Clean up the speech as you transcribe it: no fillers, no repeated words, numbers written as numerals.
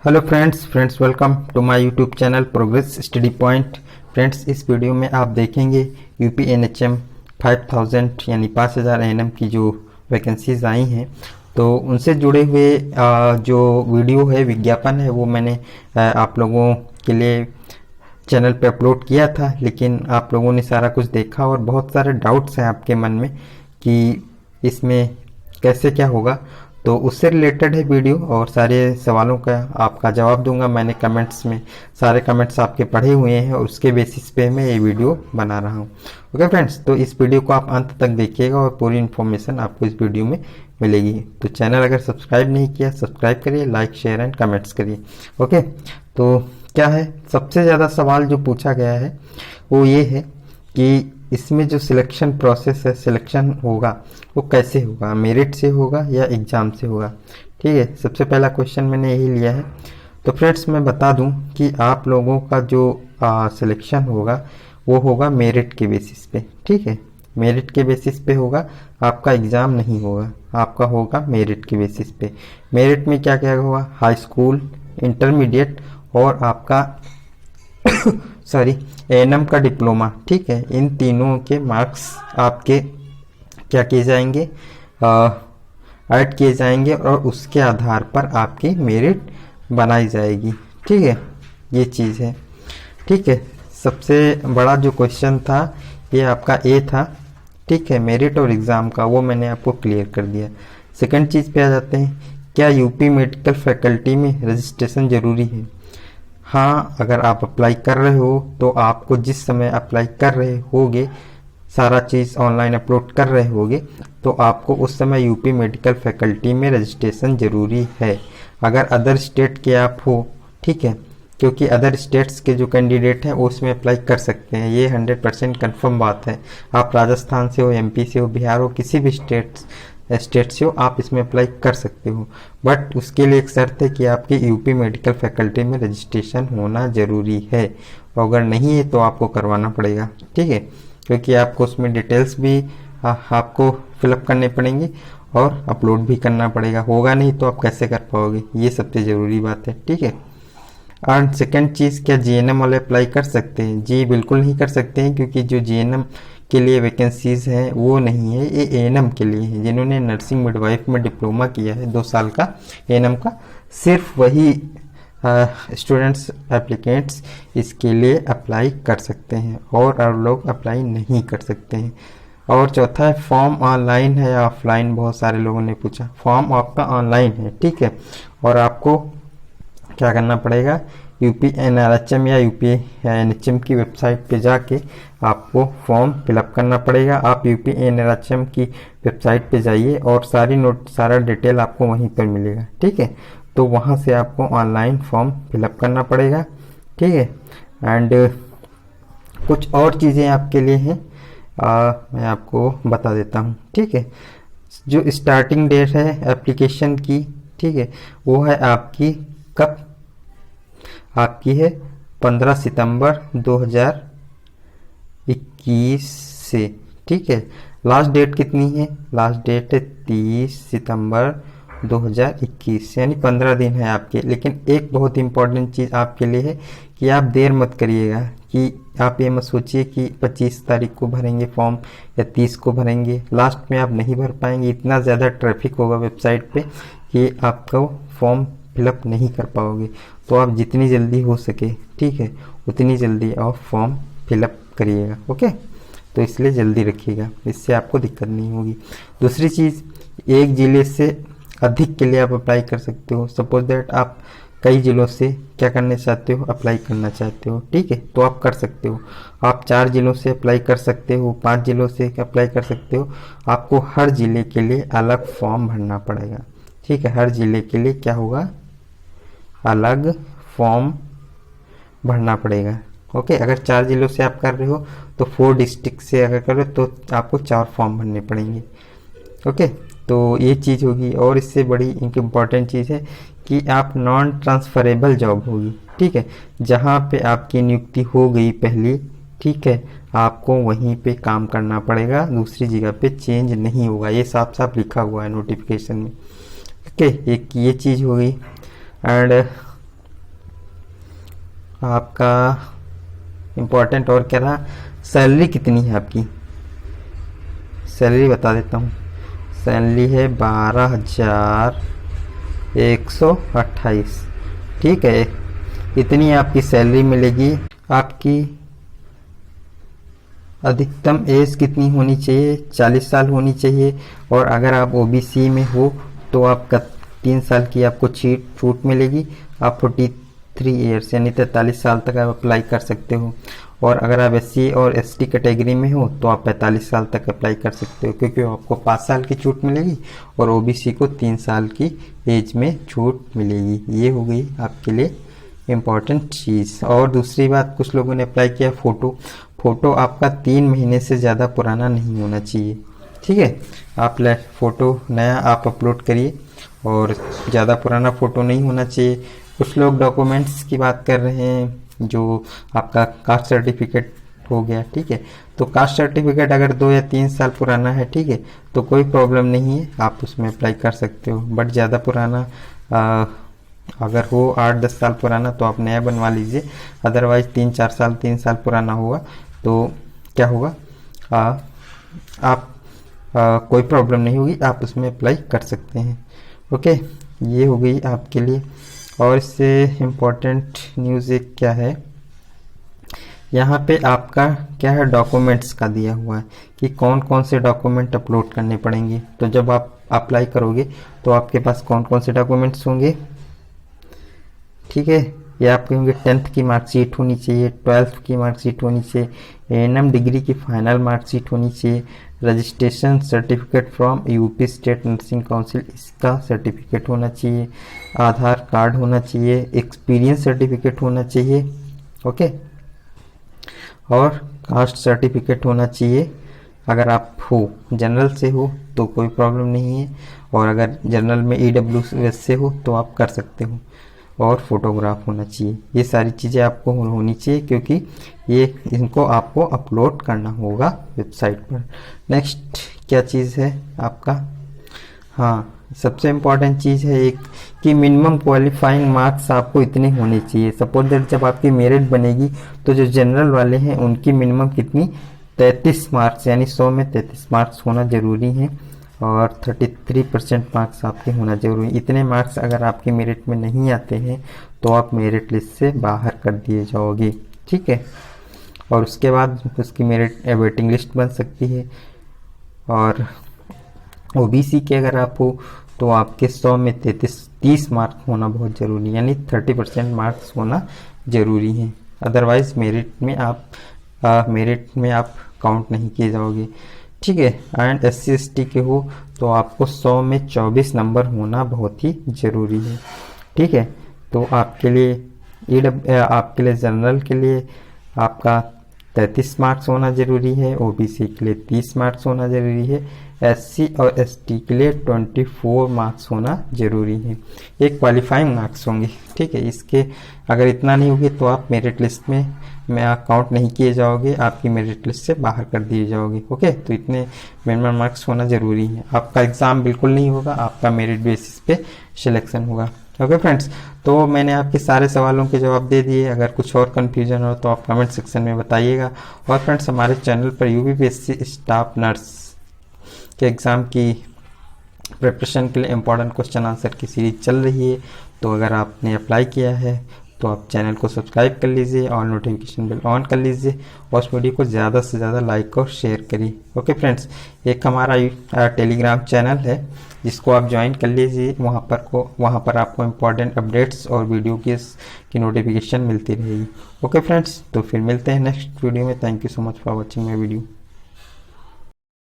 Hello friends welcome to my YouTube channel Progress Study Point. Friends, इस video में आप देखेंगे यूपी एनएचएम 5000 यानी 5000 एएनएम की जो वैकेंसीज आई हैं, तो उनसे जुड़े हुए जो वीडियो है, विज्ञापन है, वो मैंने आप लोगों के लिए चैनल पे अपलोड किया था। लेकिन आप लोगों ने सारा कुछ देखा और बहुत सारे डाउट्स हैं आपके मन में कि इसमें कैसे क्या होगा, तो उससे रिलेटेड है वीडियो और सारे सवालों का आपका जवाब दूंगा। मैंने कमेंट्स में सारे कमेंट्स आपके पढ़े हुए हैं और उसके बेसिस पे मैं ये वीडियो बना रहा हूँ। ओके फ्रेंड्स, तो इस वीडियो को आप अंत तक देखिएगा और पूरी इन्फॉर्मेशन आपको इस वीडियो में मिलेगी। तो चैनल अगर सब्सक्राइब नहीं किया, सब्सक्राइब करिए, लाइक शेयर एंड कमेंट्स करिए। ओके, तो क्या है, सबसे ज़्यादा सवाल जो पूछा गया है वो ये है कि इसमें जो सिलेक्शन प्रोसेस है, सिलेक्शन होगा वो कैसे होगा, मेरिट से होगा या एग्ज़ाम से होगा। ठीक है, सबसे पहला क्वेश्चन मैंने यही लिया है। तो फ्रेंड्स, मैं बता दूं कि आप लोगों का जो सिलेक्शन होगा वो होगा मेरिट के बेसिस पे। ठीक है, मेरिट के बेसिस पे होगा, आपका एग्ज़ाम नहीं होगा, आपका होगा मेरिट के बेसिस पे। मेरिट में क्या क्या होगा, हाई स्कूल, इंटरमीडिएट और आपका सॉरी एएनएम का डिप्लोमा। ठीक है, इन तीनों के मार्क्स आपके क्या किए जाएंगे, ऐड किए जाएंगे और उसके आधार पर आपकी मेरिट बनाई जाएगी। ठीक है, ये चीज़ है। ठीक है, सबसे बड़ा जो क्वेश्चन था ये आपका ए था। ठीक है, मेरिट और एग्ज़ाम का वो मैंने आपको क्लियर कर दिया। सेकंड चीज़ पे आ जाते हैं, क्या यूपी मेडिकल फैकल्टी में रजिस्ट्रेशन ज़रूरी है? हाँ, अगर आप अप्लाई कर रहे हो तो आपको जिस समय अप्लाई कर रहे होगे, सारा चीज़ ऑनलाइन अपलोड कर रहे होगे, तो आपको उस समय यूपी मेडिकल फैकल्टी में रजिस्ट्रेशन ज़रूरी है। अगर अदर स्टेट के आप हो, ठीक है, क्योंकि अदर स्टेट्स के जो कैंडिडेट हैं वो उसमें अप्लाई कर सकते हैं, ये 100% कन्फर्म बात है। आप राजस्थान से हो, एमपी से हो, बिहार हो, किसी भी स्टेट से हो, आप इसमें अप्लाई कर सकते हो। बट उसके लिए एक शर्त है कि आपकी यूपी मेडिकल फैकल्टी में रजिस्ट्रेशन होना ज़रूरी है, और अगर नहीं है तो आपको करवाना पड़ेगा। ठीक है, क्योंकि आपको उसमें डिटेल्स भी आपको फिलअप करने पड़ेंगे और अपलोड भी करना पड़ेगा। होगा नहीं तो आप कैसे कर पाओगे, ये सबसे ज़रूरी बात है। ठीक है, और सेकंड चीज़, क्या जीएनएम वाले अप्लाई कर सकते हैं? जी बिल्कुल नहीं कर सकते हैं, क्योंकि जो जीएनएम के लिए वैकेंसीज हैं वो नहीं है, ये एएनएम के लिए है। जिन्होंने नर्सिंग मिडवाइफ में डिप्लोमा किया है 2 साल का एएनएम का, सिर्फ वही स्टूडेंट्स एप्लीकेंट्स इसके लिए अप्लाई कर सकते हैं और लोग अप्लाई नहीं कर सकते हैं। और चौथा है, फॉर्म ऑनलाइन है या ऑफलाइन? बहुत सारे लोगों ने पूछा। फॉर्म आपका ऑनलाइन है। ठीक है, और आपको क्या करना पड़ेगा, यूपी एनआरएचएम या यूपी एनएचएम की वेबसाइट पे जाके आपको फॉर्म फिलअप करना पड़ेगा। आप यूपी एनआरएचएम की वेबसाइट पे जाइए और सारा डिटेल आपको वहीं पर मिलेगा। ठीक है, तो वहाँ से आपको ऑनलाइन फॉर्म फिलअप करना पड़ेगा। ठीक है, एंड कुछ और चीज़ें आपके लिए हैं, मैं आपको बता देता हूँ। ठीक है, जो स्टार्टिंग डेट है एप्लीकेशन की, ठीक है, वो है आपकी कब, आपकी है 15 सितंबर 2021 से। ठीक है, लास्ट डेट कितनी है? लास्ट डेट है 30 सितंबर 2021, यानी 15 दिन है आपके। लेकिन एक बहुत इंपॉर्टेंट चीज़ आपके लिए है कि आप देर मत करिएगा, कि आप ये मत सोचिए कि 25 तारीख को भरेंगे फॉर्म या 30 को भरेंगे, लास्ट में आप नहीं भर पाएंगे। इतना ज़्यादा ट्रैफिक होगा वेबसाइट पे कि आपको फॉर्म फिलअप नहीं कर पाओगे। तो आप जितनी जल्दी हो सके, ठीक है, उतनी जल्दी आप फॉर्म फिलअप करिएगा। ओके, तो इसलिए जल्दी रखिएगा, इससे आपको दिक्कत नहीं होगी। दूसरी चीज़, एक ज़िले से अधिक के लिए आप अप्लाई कर सकते हो। सपोज दैट आप कई ज़िलों से क्या करना चाहते हो, अप्लाई करना चाहते हो। ठीक है, तो आप कर सकते हो। आप 4 ज़िलों से अप्लाई कर सकते हो, 5 ज़िलों से अप्लाई कर सकते हो। आपको हर ज़िले के लिए अलग फॉर्म भरना पड़ेगा। ठीक है, हर ज़िले के लिए क्या होगा, अलग फॉर्म भरना पड़ेगा। ओके, अगर 4 ज़िलों से आप कर रहे हो तो 4 डिस्ट्रिक्ट से अगर कर रहे हो तो आपको 4 फॉर्म भरने पड़ेंगे। ओके, तो ये चीज़ होगी। और इससे बड़ी इम्पॉर्टेंट चीज़ है कि आप नॉन ट्रांसफरेबल जॉब होगी। ठीक है, जहाँ पे आपकी नियुक्ति हो गई पहली, ठीक है, आपको वहीं पे काम करना पड़ेगा, दूसरी जगह पे चेंज नहीं होगा। ये साफ साफ लिखा हुआ है नोटिफिकेशन में। ओके, एक ये चीज़ हो गई। एंड आपका इम्पोर्टेंट और क्या रहा, सैलरी कितनी है आपकी, सैलरी बता देता हूँ। सैलरी है 12,128, ठीक है। इतनी आपकी सैलरी मिलेगी। आपकी अधिकतम एज कितनी होनी चाहिए, 40 साल होनी चाहिए। और अगर आप ओबीसी में हो तो आपका 3 साल की आपको छूट मिलेगी। आप 43 ईयर्स यानी 43 साल तक आप अप्लाई कर सकते हो। और अगर आप एससी और एसटी कैटेगरी में हो तो आप 45 साल तक अप्लाई कर सकते हो, क्योंकि आपको 5 साल की छूट मिलेगी और ओबीसी को 3 साल की एज में छूट मिलेगी। ये हो गई आपके लिए इम्पॉर्टेंट चीज़। और दूसरी बात, कुछ लोगों ने अप्लाई किया फ़ोटो आपका 3 महीने से ज़्यादा पुराना नहीं होना चाहिए, ठीक है। आप फ़ोटो नया आप अपलोड करिए और ज़्यादा पुराना फ़ोटो नहीं होना चाहिए। कुछ लोग डॉक्यूमेंट्स की बात कर रहे हैं, जो आपका कास्ट सर्टिफिकेट हो गया, ठीक है। तो कास्ट सर्टिफिकेट अगर 2 या 3 साल पुराना है, ठीक है, तो कोई प्रॉब्लम नहीं है, आप उसमें अप्लाई कर सकते हो। बट ज़्यादा पुराना अगर हो 8-10 साल पुराना तो आप नया बनवा लीजिए। अदरवाइज 3 साल पुराना होगा तो क्या होगा, आप कोई प्रॉब्लम नहीं होगी, आप उसमें अप्लाई कर सकते हैं। ओके, ये हो गई आपके लिए। और इससे इम्पोर्टेंट न्यूज़ एक क्या है, यहाँ पे आपका क्या है, डॉक्यूमेंट्स का दिया हुआ है कि कौन कौन से डॉक्यूमेंट अपलोड करने पड़ेंगे। तो जब आप अप्लाई करोगे तो आपके पास कौन कौन से डॉक्यूमेंट्स होंगे, ठीक है। ये आपके होंगे 10th की मार्कशीट होनी चाहिए, 12th की मार्कशीट होनी चाहिए, एएनएम डिग्री की फाइनल मार्कशीट होनी चाहिए, registration certificate from UP state nursing council इसका सर्टिफिकेट होना चाहिए, आधार कार्ड होना चाहिए, एक्सपीरियंस सर्टिफिकेट होना चाहिए, ओके। और कास्ट सर्टिफिकेट होना चाहिए। अगर आप हो जनरल से हो तो कोई प्रॉब्लम नहीं है, और अगर जनरल में ईडब्ल्यूएस से हो तो आप कर सकते हो। और फोटोग्राफ होना चाहिए। ये सारी चीज़ें आपको होनी चाहिए, क्योंकि ये इनको आपको अपलोड करना होगा वेबसाइट पर। नेक्स्ट क्या चीज़ है आपका, हाँ, सबसे इम्पॉर्टेंट चीज़ है एक कि मिनिमम क्वालिफाइंग मार्क्स आपको इतने होने चाहिए। सपोज दैट जब आपकी मेरिट बनेगी तो जो जनरल वाले हैं उनकी मिनिमम कितनी 33 मार्क्स यानी 100 में 33 मार्क्स होना ज़रूरी है, और 33% मार्क्स आपके होना जरूरी। इतने मार्क्स अगर आपके मेरिट में नहीं आते हैं तो आप मेरिट लिस्ट से बाहर कर दिए जाओगे, ठीक है। और उसके बाद उसकी मेरिट वेटिंग लिस्ट बन सकती है। और ओबीसी के अगर आप हो तो आपके 100 में 30 मार्क्स होना बहुत ज़रूरी है, यानी 30% मार्क्स होना ज़रूरी है। अदरवाइज मेरिट में आप काउंट नहीं किए जाओगे, ठीक है। एंड SC ST के हो तो आपको 100 में 24 नंबर होना बहुत ही ज़रूरी है, ठीक है। तो आपके लिए जनरल के लिए आपका 33 मार्क्स होना ज़रूरी है, ओबीसी के लिए 30 मार्क्स होना ज़रूरी है, SC और ST के लिए 24 मार्क्स होना ज़रूरी है। ये क्वालिफाइंग मार्क्स होंगे, ठीक है। इसके अगर इतना नहीं होगी तो आप मेरिट लिस्ट में काउंट नहीं किए जाओगे, आपकी मेरिट लिस्ट से बाहर कर दिए जाओगे, ओके। तो इतने मिनिमम मार्क्स होना ज़रूरी है। आपका एग्ज़ाम बिल्कुल नहीं होगा, आपका मेरिट बेसिस पे सिलेक्शन होगा, ओके फ्रेंड्स। तो मैंने आपके सारे सवालों के जवाब दे दिए। अगर कुछ और कन्फ्यूजन हो तो आप कमेंट सेक्शन में बताइएगा। और फ्रेंड्स, हमारे चैनल पर यूपीपीएससी स्टाफ नर्स के एग्ज़ाम की प्रिपरेशन के लिए इम्पोर्टेंट क्वेश्चन आंसर की सीरीज चल रही है। तो अगर आपने अप्लाई किया है तो आप चैनल को सब्सक्राइब कर लीजिए और नोटिफिकेशन बेल ऑन कर लीजिए, और उस वीडियो को ज़्यादा से ज़्यादा लाइक और शेयर करिए, ओके फ्रेंड्स। एक हमारा टेलीग्राम चैनल है जिसको आप ज्वाइन कर लीजिए। वहाँ पर आपको इम्पोर्टेंट अपडेट्स और वीडियो की नोटिफिकेशन मिलती रहेगी, ओके फ्रेंड्स। तो फिर मिलते हैं नेक्स्ट वीडियो में। Thank you so much for watching my video.